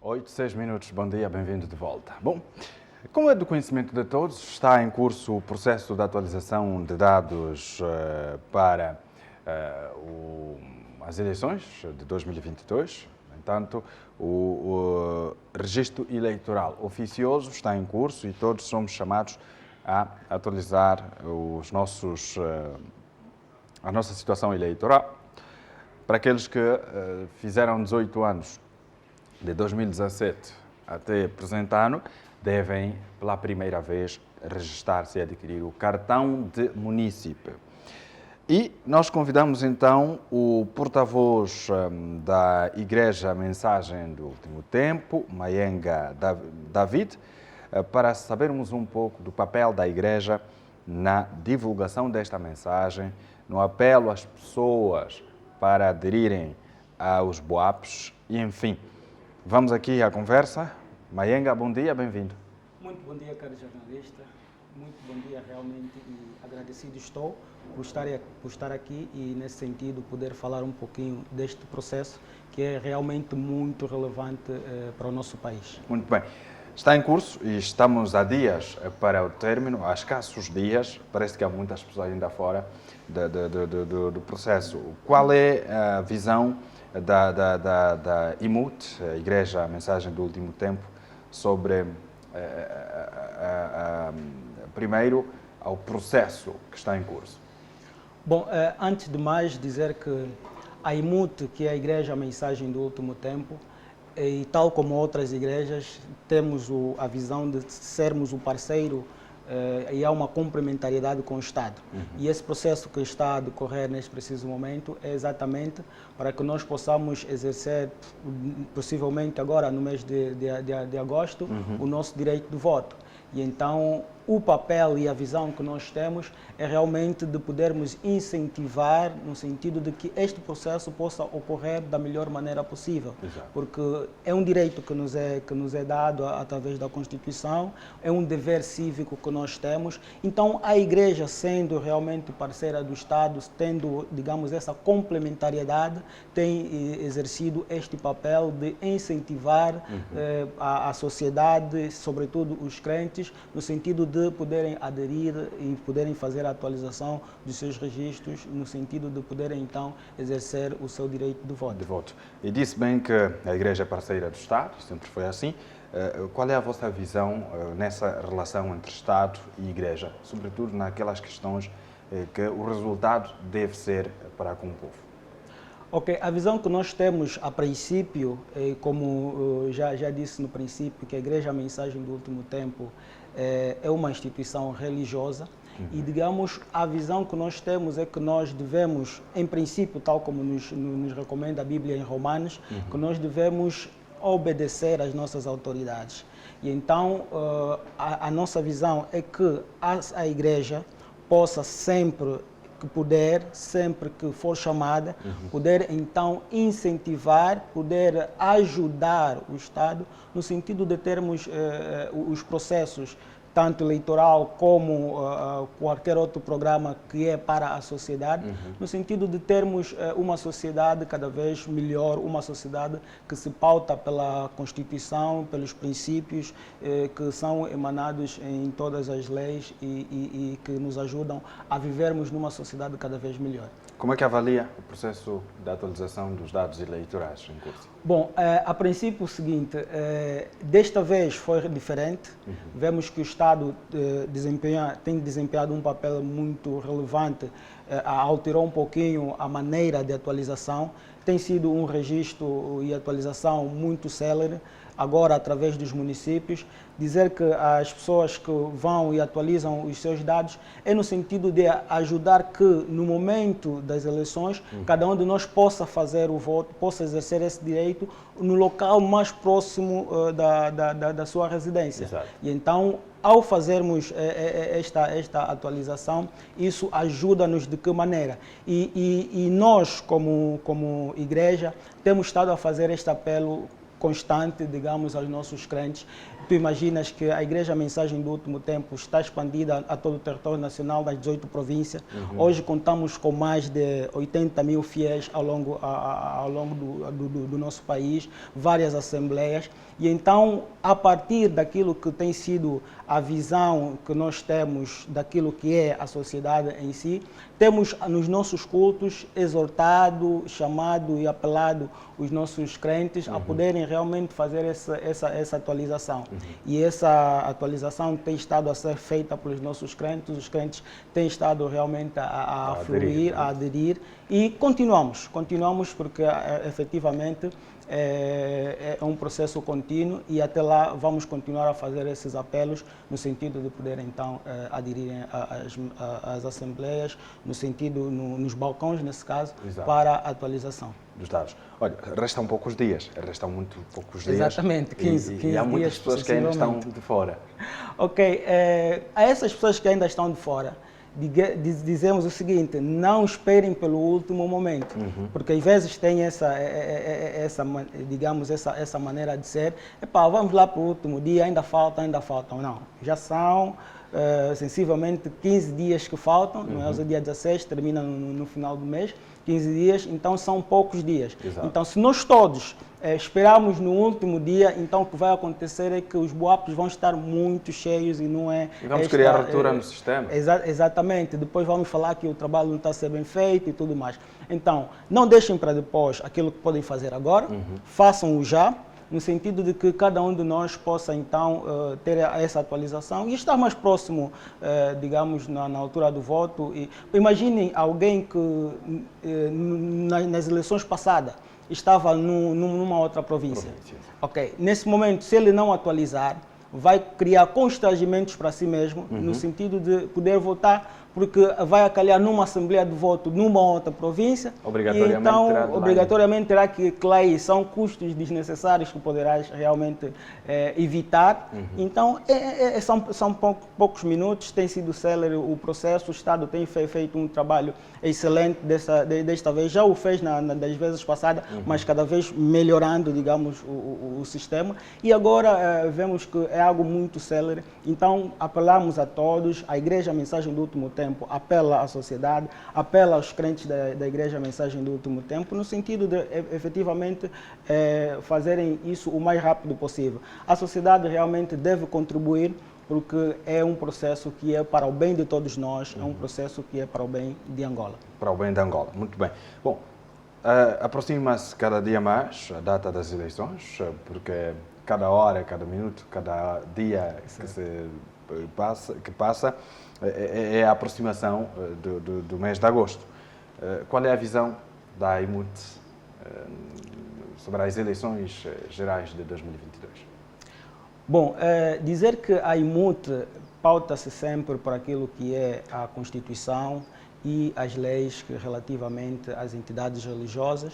8, 6 minutos, bom dia, bem-vindo de volta. Bom, como é do conhecimento de todos, está em curso o processo de atualização de dados para as eleições de 2022. No entanto, o registro eleitoral oficioso está em curso e todos somos chamados a atualizar a nossa situação eleitoral. Para aqueles que fizeram 18 anos de 2017 até presente ano, devem, pela primeira vez, registrar-se e adquirir o cartão de munícipe. E nós convidamos então o porta-voz da Igreja Mensagem do Último Tempo, Mayenga David, para sabermos um pouco do papel da Igreja na divulgação desta mensagem, no apelo às pessoas para aderirem aos BOAPs e, enfim. Vamos aqui à conversa. Mayenga, bom dia, bem-vindo. Muito bom dia, caro jornalista. Muito bom dia, realmente, e agradecido estou por estar aqui e, nesse sentido, poder falar um pouquinho deste processo que é realmente muito relevante para o nosso país. Muito bem. Está em curso e estamos há dias para o término, há escassos dias, parece que há muitas pessoas ainda fora do processo. Qual é a visão da IMUT, a Igreja Mensagem do Último Tempo, sobre, primeiro, ao processo que está em curso? Bom, antes de mais dizer que a IMUT, que é a Igreja Mensagem do Último Tempo, e tal como outras igrejas, temos a visão de sermos o parceiro e há uma complementariedade com o Estado. E esse processo que está a decorrer neste preciso momento é exatamente para que nós possamos exercer, possivelmente agora no mês de agosto, o nosso direito de voto. E então o papel e a visão que nós temos é realmente de podermos incentivar no sentido de que este processo possa ocorrer da melhor maneira possível. Exato. Porque é um direito que nos é dado através da Constituição, é um dever cívico que nós temos. Então a Igreja, sendo realmente parceira do Estado, tendo, digamos, essa complementariedade, tem exercido este papel de incentivar a sociedade, sobretudo os crentes, no sentido de poderem aderir e poderem fazer a atualização dos seus registros, no sentido de poderem então exercer o seu direito de voto. E disse bem que a Igreja é parceira do Estado, sempre foi assim. Qual é a vossa visão nessa relação entre Estado e Igreja, sobretudo naquelas questões que o resultado deve ser para com o povo? Ok, a visão que nós temos a princípio, como já disse no princípio, que a Igreja Mensagem do Último Tempo é uma instituição religiosa e, digamos, a visão que nós temos é que nós devemos, em princípio, tal como nos recomenda a Bíblia em Romanos, que nós devemos obedecer às nossas autoridades. E então a nossa visão é que a Igreja possa sempre que puder, sempre que for chamada, poder então incentivar, poder ajudar o Estado no sentido de termos os processos, tanto eleitoral como qualquer outro programa que é para a sociedade, no sentido de termos uma sociedade cada vez melhor, uma sociedade que se pauta pela Constituição, pelos princípios que são emanados em todas as leis e que nos ajudam a vivermos numa sociedade cada vez melhor. Como é que avalia o processo da atualização dos dados eleitorais em curso? Bom, a princípio o seguinte, desta vez foi diferente. Vemos que o Estado tem desempenhado um papel muito relevante, alterou um pouquinho a maneira de atualização. Tem sido um registro e atualização muito célere, agora através dos municípios. Dizer que as pessoas que vão e atualizam os seus dados é no sentido de ajudar que no momento das eleições cada um de nós possa fazer o voto, possa exercer esse direito no local mais próximo da sua residência. Exato. E então, ao fazermos esta atualização, isso ajuda-nos de que maneira? E nós, como igreja, temos estado a fazer este apelo constante, digamos, aos nossos crentes. Tu imaginas que a Igreja Mensagem do Último Tempo está expandida a todo o território nacional das 18 províncias. Hoje contamos com mais de 80 mil fiéis ao longo do nosso país, várias assembleias. E então, a partir daquilo que tem sido a visão que nós temos daquilo que é a sociedade em si, temos nos nossos cultos exortado, chamado e apelado os nossos crentes a poderem realmente fazer essa atualização. E essa atualização tem estado a ser feita pelos nossos crentes, os crentes têm estado realmente a fluir, a aderir, e continuamos porque efetivamente é um processo contínuo e até lá vamos continuar a fazer esses apelos no sentido de poder então aderirem às assembleias, no sentido, nos balcões nesse caso, Exato. Para a atualização Dos dados. Olha, restam poucos dias, restam muito poucos dias. Exatamente, 15 e há muitas dias, pessoas que ainda estão de fora. Ok, a essas pessoas que ainda estão de fora, dizemos o seguinte: não esperem pelo último momento, porque às vezes tem essa maneira de ser, vamos lá para o último dia, ainda faltam. Não, já são sensivelmente 15 dias que faltam, não é? Hoje é dia 16, termina no final do mês, 15 dias, então são poucos dias. Exato. Então, se nós todos esperarmos no último dia, então o que vai acontecer é que os BUAPs vão estar muito cheios e não é... E vamos criar ruptura no sistema. Exatamente. Depois vamos falar que o trabalho não está a ser bem feito e tudo mais. Então, não deixem para depois aquilo que podem fazer agora, façam-o já, no sentido de que cada um de nós possa então ter essa atualização e estar mais próximo, digamos, na altura do voto. Imaginem alguém que nas eleições passadas estava numa outra província. Ok, nesse momento, se ele não atualizar, vai criar constrangimentos para si mesmo, no sentido de poder votar, porque vai acalhar numa assembleia de voto numa outra província, obrigatoriamente, e então obrigatoriamente terá que ir. São custos desnecessários que poderás realmente evitar. Então, são poucos minutos, tem sido célere o processo, o Estado tem feito um trabalho excelente desta vez, já o fez das vezes passadas, mas cada vez melhorando, digamos, o sistema. E agora vemos que é algo muito célere, então apelamos a todos, a Igreja Mensagem do Último Tempo apela à sociedade, apela aos crentes da Igreja Mensagem do Último Tempo, no sentido de efetivamente fazerem isso o mais rápido possível. A sociedade realmente deve contribuir, porque é um processo que é para o bem de todos nós, é um processo que é para o bem de Angola. Para o bem de Angola, muito bem. Bom, aproxima-se cada dia mais a data das eleições, porque cada hora, cada minuto, cada dia que passa é a aproximação do mês de agosto. Qual é a visão da AIMUT sobre as eleições gerais de 2022? Bom, dizer que a AIMUT pauta-se sempre por aquilo que é a Constituição e as leis relativamente às entidades religiosas,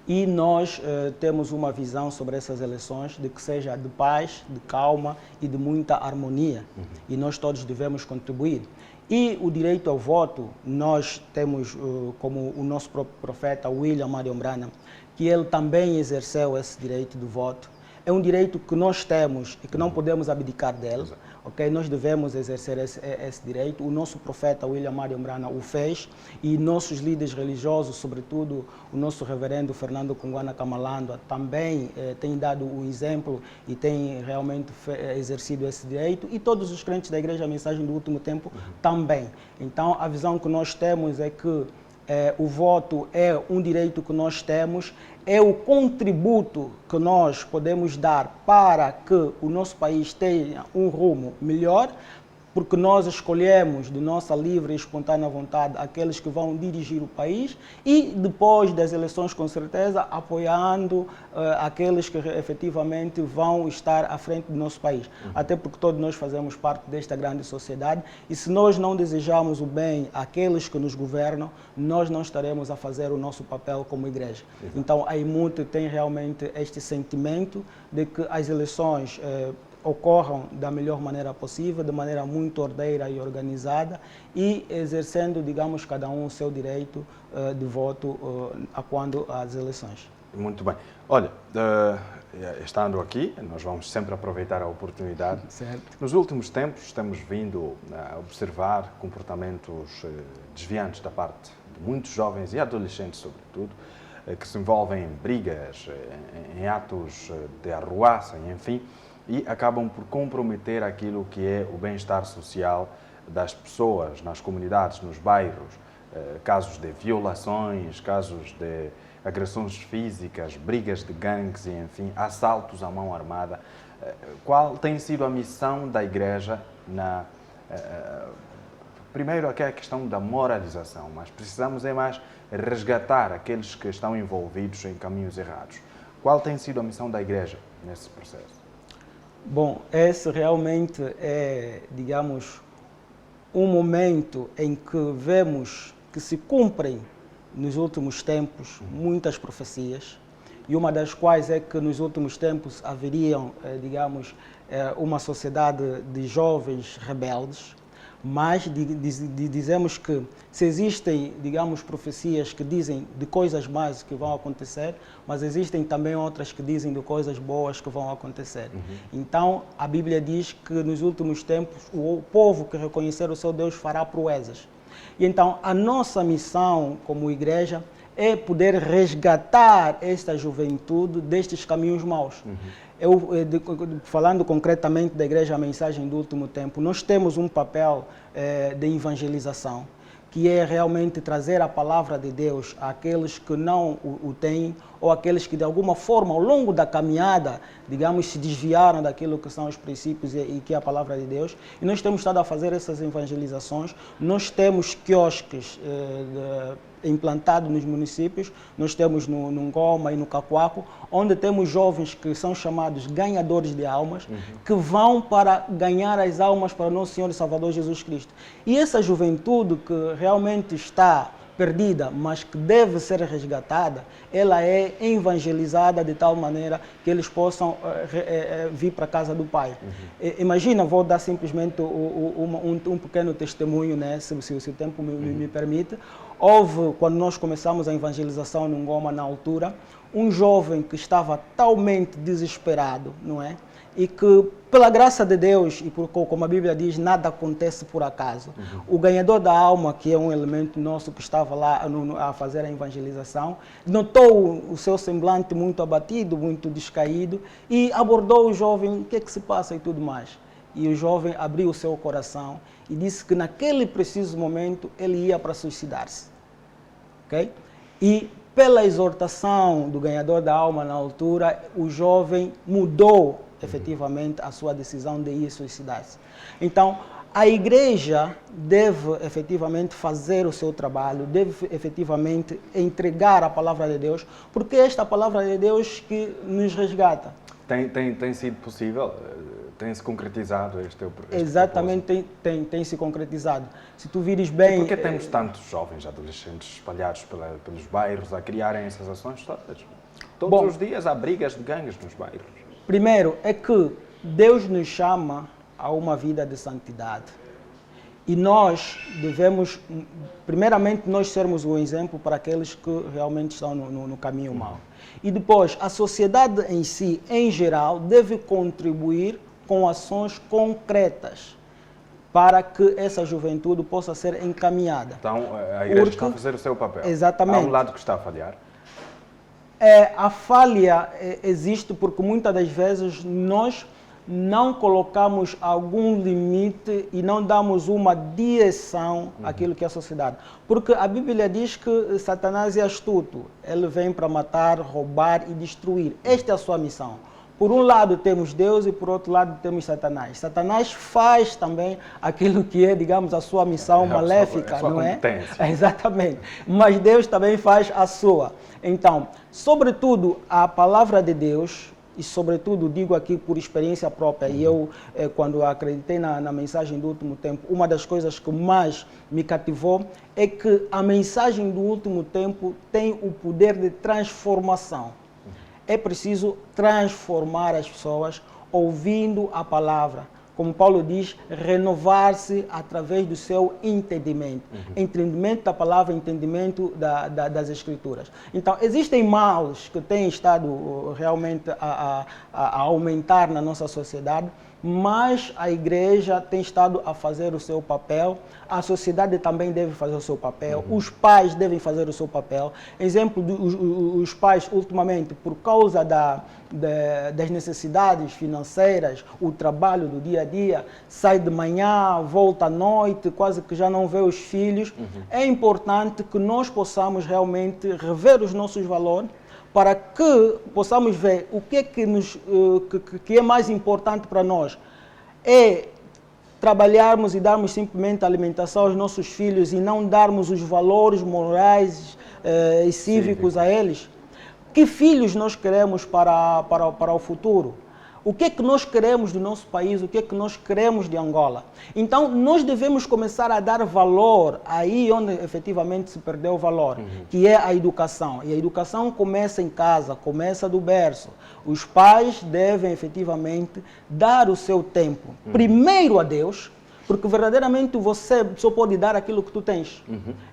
e nós temos uma visão sobre essas eleições de que seja de paz, de calma e de muita harmonia, e nós todos devemos contribuir. E o direito ao voto, nós temos como o nosso próprio profeta William Marion Branham, que ele também exerceu esse direito do voto. É um direito que nós temos e que não podemos abdicar dele. Okay? Nós devemos exercer esse direito. O nosso profeta William Marion Branham o fez, e nossos líderes religiosos, sobretudo o nosso reverendo Fernando Kungwana Kamalando, também tem dado o exemplo e tem realmente exercido esse direito, e todos os crentes da Igreja Mensagem do Último Tempo também. Então, a visão que nós temos é que o voto é um direito que nós temos, é o contributo que nós podemos dar para que o nosso país tenha um rumo melhor, porque nós escolhemos de nossa livre e espontânea vontade aqueles que vão dirigir o país, e depois das eleições, com certeza, apoiando aqueles que efetivamente vão estar à frente do nosso país. Até porque todos nós fazemos parte desta grande sociedade, e se nós não desejamos o bem àqueles que nos governam, nós não estaremos a fazer o nosso papel como igreja. Então, a IMUT tem realmente este sentimento de que as eleições ocorram da melhor maneira possível, de maneira muito ordeira e organizada, e exercendo, digamos, cada um o seu direito de voto a quando as eleições. Muito bem. Olha, estando aqui, nós vamos sempre aproveitar a oportunidade. Certo. Nos últimos tempos, temos vindo a observar comportamentos desviantes da parte de muitos jovens e adolescentes, sobretudo, que se envolvem em brigas, em atos de arruaça, enfim, e acabam por comprometer aquilo que é o bem-estar social das pessoas nas comunidades, nos bairros, casos de violações, casos de agressões físicas, brigas de gangues e, enfim, assaltos à mão armada. Qual tem sido a missão da Igreja na... Primeiro, aqui é a questão da moralização, mas precisamos mais resgatar aqueles que estão envolvidos em caminhos errados. Qual tem sido a missão da Igreja nesse processo? Bom, esse realmente é, digamos, um momento em que vemos que se cumprem nos últimos tempos muitas profecias, e uma das quais é que nos últimos tempos haveriam, digamos, uma sociedade de jovens rebeldes, mas dizemos que se existem, digamos, profecias que dizem de coisas más que vão acontecer, mas existem também outras que dizem de coisas boas que vão acontecer. Então, a Bíblia diz que nos últimos tempos o povo que reconhecer o seu Deus fará proezas. E então, a nossa missão como igreja é poder resgatar esta juventude destes caminhos maus. Falando concretamente da Igreja A Mensagem do Último Tempo, nós temos um papel de evangelização, que é realmente trazer a palavra de Deus àqueles que não o têm, ou àqueles que de alguma forma, ao longo da caminhada, digamos, se desviaram daquilo que são os princípios e que é a palavra de Deus. E nós temos estado a fazer essas evangelizações. Nós temos quiosques implantados nos municípios, nós temos no Ngoma e no Cacoaco, onde temos jovens que são chamados ganhadores de almas, que vão para ganhar as almas para o nosso Senhor e Salvador Jesus Cristo. E essa juventude que realmente está perdida, mas que deve ser resgatada, ela é evangelizada de tal maneira que eles possam vir para a casa do Pai. Imagina, vou dar simplesmente um pequeno testemunho, né, se o tempo me permite. Houve, quando nós começamos a evangelização no Ngoma, na altura, um jovem que estava totalmente desesperado, não é? E que, pela graça de Deus, e como a Bíblia diz, nada acontece por acaso. O ganhador da alma, que é um elemento nosso que estava lá a fazer a evangelização, notou o seu semblante muito abatido, muito descaído, e abordou o jovem, o que é que se passa e tudo mais. E o jovem abriu o seu coração e disse que naquele preciso momento ele ia para suicidar-se. Okay? E pela exortação do ganhador da alma na altura, o jovem mudou efetivamente a sua decisão de ir suicidar-se. Então, a igreja deve efetivamente fazer o seu trabalho, deve efetivamente entregar a palavra de Deus, porque é esta palavra de Deus que nos resgata. Tem sido possível? Tem-se concretizado este Exatamente, tem se concretizado. Se tu vires bem... E por que temos tantos jovens adolescentes espalhados pelos bairros a criarem essas ações todas? Todos os dias há brigas de gangues nos bairros. Primeiro, é que Deus nos chama a uma vida de santidade. E nós devemos, primeiramente, nós sermos um exemplo para aqueles que realmente estão no caminho mau. E depois, a sociedade em si, em geral, deve contribuir com ações concretas para que essa juventude possa ser encaminhada. Então, a igreja está a fazer o seu papel. Exatamente. Há um lado que está a falhar. A falha existe porque muitas das vezes nós não colocamos algum limite e não damos uma direção àquilo que é a sociedade. Porque a Bíblia diz que Satanás é astuto. Ele vem para matar, roubar e destruir. Esta é a sua missão. Por um lado temos Deus e por outro lado temos Satanás. Satanás faz também aquilo que é, digamos, a sua missão maléfica, sua não é? competência. Exatamente. Mas Deus também faz a sua. Então, sobretudo, a palavra de Deus, e sobretudo digo aqui por experiência própria, e eu, quando acreditei na mensagem do último tempo, uma das coisas que mais me cativou é que a mensagem do último tempo tem o poder de transformação. É preciso transformar as pessoas ouvindo a palavra, como Paulo diz, renovar-se através do seu entendimento. Entendimento da palavra, entendimento das Escrituras. Então, existem males que têm estado realmente a aumentar na nossa sociedade, mas a igreja tem estado a fazer o seu papel, a sociedade também deve fazer o seu papel, os pais devem fazer o seu papel. Exemplo, os pais, ultimamente, por causa das necessidades financeiras, o trabalho do dia a dia, sai de manhã, volta à noite, quase que já não vê os filhos. É importante que nós possamos realmente rever os nossos valores, para que possamos ver o que é que é mais importante para nós. É trabalharmos e darmos simplesmente alimentação aos nossos filhos e não darmos os valores morais e cívicos a eles? Que filhos nós queremos para o futuro? O que é que nós queremos do nosso país? O que é que nós queremos de Angola? Então, nós devemos começar a dar valor aí onde efetivamente se perdeu o valor, que é a educação. E a educação começa em casa, começa do berço. Os pais devem efetivamente dar o seu tempo, primeiro a Deus, porque verdadeiramente você só pode dar aquilo que tu tens.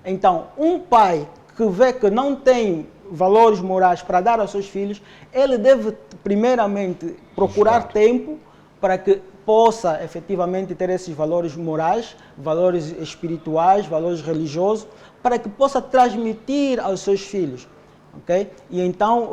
Então, um pai que vê que não tem valores morais para dar aos seus filhos, ele deve primeiramente procurar tempo para que possa efetivamente ter esses valores morais, valores espirituais, valores religiosos, para que possa transmitir aos seus filhos. Okay? E então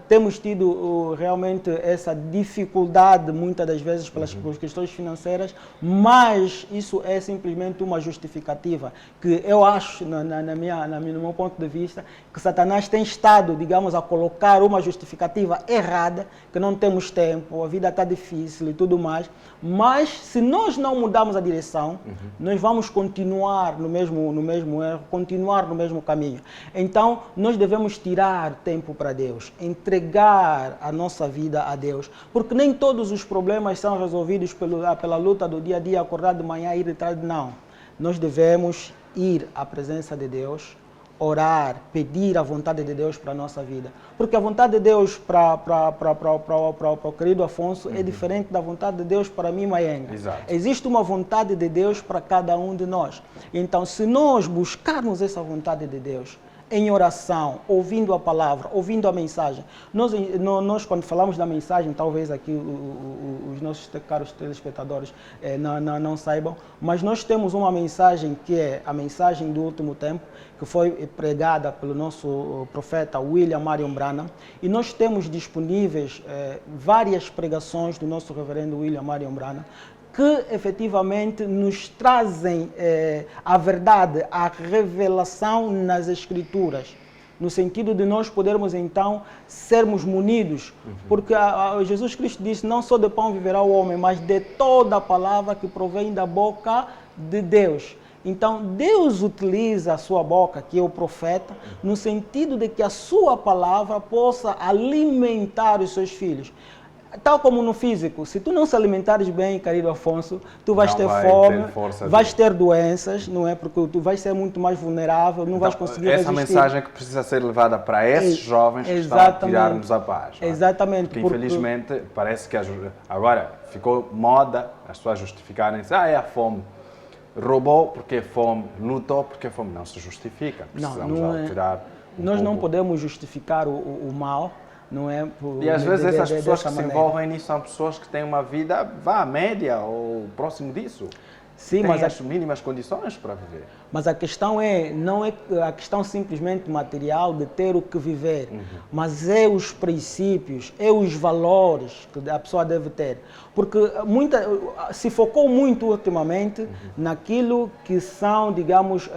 temos tido realmente essa dificuldade muitas das vezes pelas questões financeiras, mas isso é simplesmente uma justificativa que eu acho, no meu ponto de vista, que Satanás tem estado, digamos, a colocar uma justificativa errada, que não temos tempo, a vida está difícil e tudo mais, mas se nós não mudarmos a direção, nós vamos continuar no mesmo erro, continuar no mesmo caminho. Então, nós devemos tirar tempo para Deus, entregar a nossa vida a Deus, porque nem todos os problemas são resolvidos pela luta do dia a dia, acordar de manhã e ir de tarde, não. Nós devemos ir à presença de Deus, orar, pedir a vontade de Deus para a nossa vida, porque a vontade de Deus para o querido Afonso é diferente da vontade de Deus para mim, Maenga. Existe uma vontade de Deus para cada um de nós. Então, se nós buscarmos essa vontade de Deus, em oração, ouvindo a palavra, ouvindo a mensagem. Nós quando falamos da mensagem, talvez aqui os nossos caros telespectadores não saibam, mas nós temos uma mensagem que é a mensagem do último tempo, que foi pregada pelo nosso profeta William Marion Branham, e nós temos disponíveis várias pregações do nosso reverendo William Marion Branham, que efetivamente nos trazem a verdade, a revelação nas Escrituras, no sentido de nós podermos então sermos munidos, porque Jesus Cristo disse, não só de pão viverá o homem, mas de toda a palavra que provém da boca de Deus. Então, Deus utiliza a sua boca, que é o profeta, no sentido de que a sua palavra possa alimentar os seus filhos. Tal como no físico, se tu não se alimentares bem, querido Afonso, tu vais ter fome, vais ter doenças, não é? Porque tu vais ser muito mais vulnerável, não vais conseguir resistir. Essa mensagem que precisa ser levada para esses jovens que estão a tirar-nos a paz. Exatamente. Porque infelizmente parece que agora ficou moda as pessoas justificarem-se, é a fome. Roubou porque é fome, lutou porque é fome. Não se justifica, precisamos tirar nós não podemos justificar o mal. Não é e às vezes essas pessoas que se envolvem nisso são pessoas que têm uma vida, média ou próximo disso. Sim, mas as mínimas condições para viver. Mas a questão não é a questão simplesmente material de ter o que viver, mas é os princípios, é os valores que a pessoa deve ter. Porque se focou muito ultimamente naquilo que são, digamos,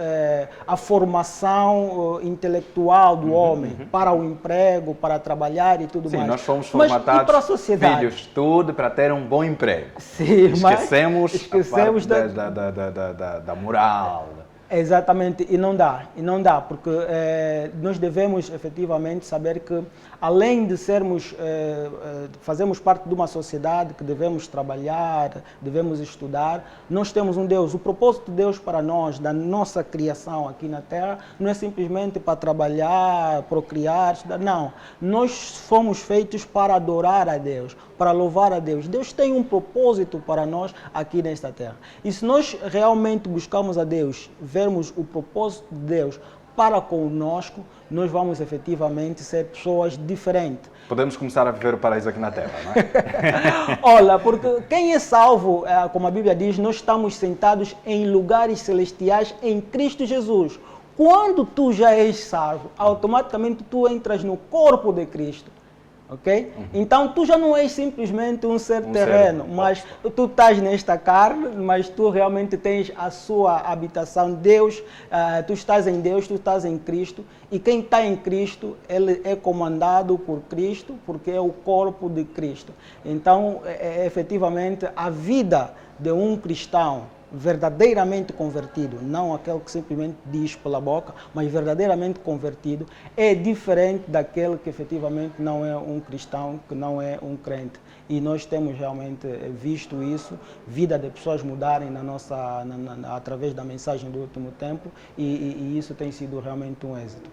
a formação intelectual do homem, para o emprego, para trabalhar e tudo mais. Sim, nós fomos formatados, para a sociedade? Filhos, tudo para ter um bom emprego. Sim, esquecemos a parte da moral. Exatamente, e não dá, porque nós devemos efetivamente saber que, além de fazermos parte de uma sociedade que devemos trabalhar, devemos estudar, nós temos um Deus. O propósito de Deus para nós, da nossa criação aqui na Terra, não é simplesmente para trabalhar, procriar, estudar, não. Nós fomos feitos para adorar a Deus, para louvar a Deus. Deus tem um propósito para nós aqui nesta Terra. E se nós realmente buscamos a Deus, vermos o propósito de Deus para conosco, nós vamos efetivamente ser pessoas diferentes. Podemos começar a viver o paraíso aqui na Terra, não é? Olha, porque quem é salvo, como a Bíblia diz, nós estamos sentados em lugares celestiais em Cristo Jesus. Quando tu já és salvo, automaticamente tu entras no corpo de Cristo. Ok? Então tu já não és simplesmente um ser terreno, mas tu estás nesta carne, mas tu realmente tens a sua habitação, Deus, tu estás em Deus, tu estás em Cristo, e quem está em Cristo, ele é comandado por Cristo, porque é o corpo de Cristo. Então, efetivamente, a vida de um cristão verdadeiramente convertido, não aquele que simplesmente diz pela boca, mas verdadeiramente convertido, é diferente daquele que efetivamente não é um cristão, que não é um crente. E nós temos realmente visto isso, vida de pessoas mudarem através da mensagem do último tempo, e isso tem sido realmente um êxito.